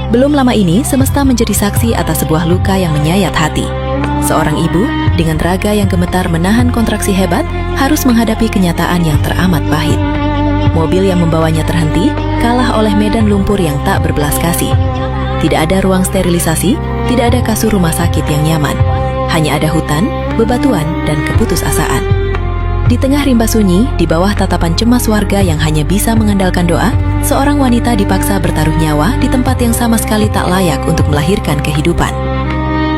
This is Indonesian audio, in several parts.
Belum lama ini, semesta menjadi saksi atas sebuah luka yang menyayat hati. Seorang ibu, dengan raga yang gemetar menahan kontraksi hebat, harus menghadapi kenyataan yang teramat pahit. Mobil yang membawanya terhenti, kalah oleh medan lumpur yang tak berbelas kasih. Tidak ada ruang sterilisasi, tidak ada kasur rumah sakit yang nyaman. Hanya ada hutan, bebatuan, dan keputusasaan. Di tengah rimba sunyi, di bawah tatapan cemas warga yang hanya bisa mengandalkan doa, seorang wanita dipaksa bertaruh nyawa di tempat yang sama sekali tak layak untuk melahirkan kehidupan.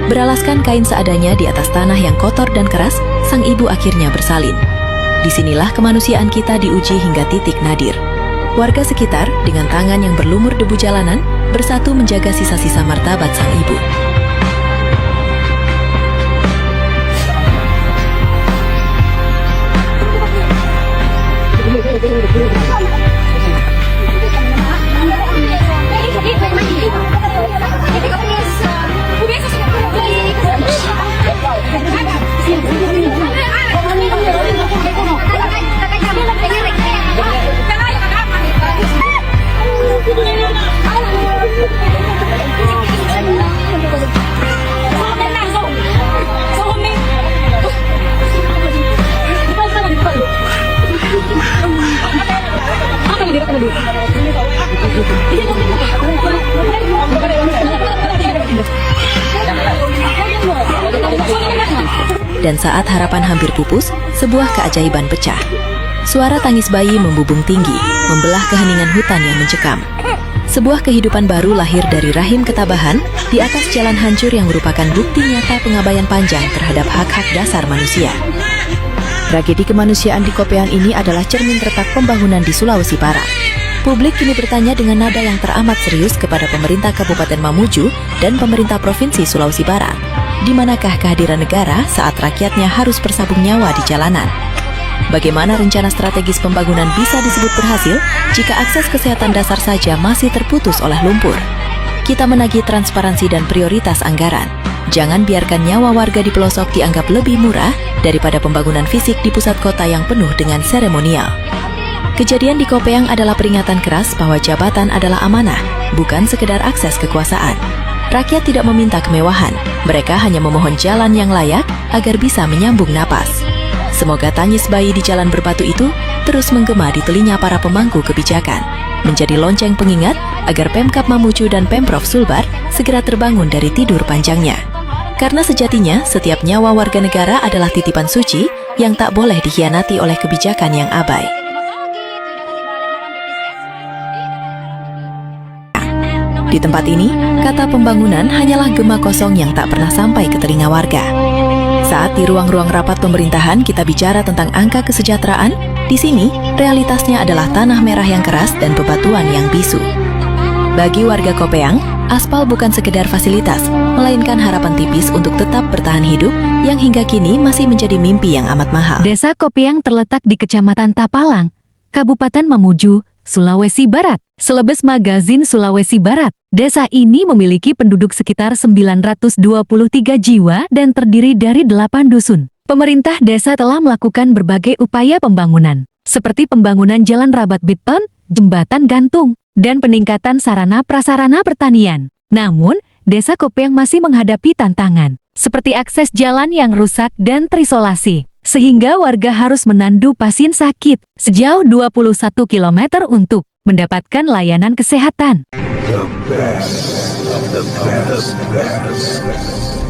Beralaskan kain seadanya di atas tanah yang kotor dan keras, sang ibu akhirnya bersalin. Disinilah kemanusiaan kita diuji hingga titik nadir. Warga sekitar, dengan tangan yang berlumur debu jalanan, bersatu menjaga sisa-sisa martabat sang ibu. Dan saat harapan hampir pupus, sebuah keajaiban pecah. Suara tangis bayi membubung tinggi, membelah keheningan hutan yang mencekam. Sebuah kehidupan baru lahir dari rahim ketabahan di atas jalan hancur yang merupakan bukti nyata pengabaian panjang terhadap hak-hak dasar manusia. Tragedi kemanusiaan di Kopeang ini adalah cermin retak pembangunan di Sulawesi Barat. Publik kini bertanya dengan nada yang teramat serius kepada pemerintah Kabupaten Mamuju dan pemerintah Provinsi Sulawesi Barat. Di manakah kehadiran negara saat rakyatnya harus bersabung nyawa di jalanan? Bagaimana rencana strategis pembangunan bisa disebut berhasil jika akses kesehatan dasar saja masih terputus oleh lumpur? Kita menagih transparansi dan prioritas anggaran. Jangan biarkan nyawa warga di pelosok dianggap lebih murah daripada pembangunan fisik di pusat kota yang penuh dengan seremonial. Kejadian di Kopeang adalah peringatan keras bahwa jabatan adalah amanah, bukan sekedar akses kekuasaan. Rakyat tidak meminta kemewahan, mereka hanya memohon jalan yang layak agar bisa menyambung napas. Semoga tangis bayi di jalan berbatu itu terus menggema di telinga para pemangku kebijakan, menjadi lonceng pengingat agar Pemkab Mamuju dan Pemprov Sulbar segera terbangun dari tidur panjangnya. Karena sejatinya, setiap nyawa warga negara adalah titipan suci yang tak boleh dikhianati oleh kebijakan yang abai. Di tempat ini, kata pembangunan hanyalah gema kosong yang tak pernah sampai ke telinga warga. Saat di ruang-ruang rapat pemerintahan kita bicara tentang angka kesejahteraan, di sini realitasnya adalah tanah merah yang keras dan bebatuan yang bisu. Bagi warga Kopeang, aspal bukan sekedar fasilitas, melainkan harapan tipis untuk tetap bertahan hidup yang hingga kini masih menjadi mimpi yang amat mahal. Desa Kopeang terletak di Kecamatan Tapalang, Kabupaten Mamuju, Sulawesi Barat. Selebes Magazin Sulawesi Barat, desa ini memiliki penduduk sekitar 923 jiwa dan terdiri dari 8 dusun. Pemerintah desa telah melakukan berbagai upaya pembangunan, seperti pembangunan jalan rabat beton, jembatan gantung, dan peningkatan sarana prasarana pertanian. Namun, desa Kopeang masih menghadapi tantangan, seperti akses jalan yang rusak dan terisolasi, sehingga warga harus menandu pasien sakit sejauh 21 km untuk mendapatkan layanan kesehatan. The best of the best.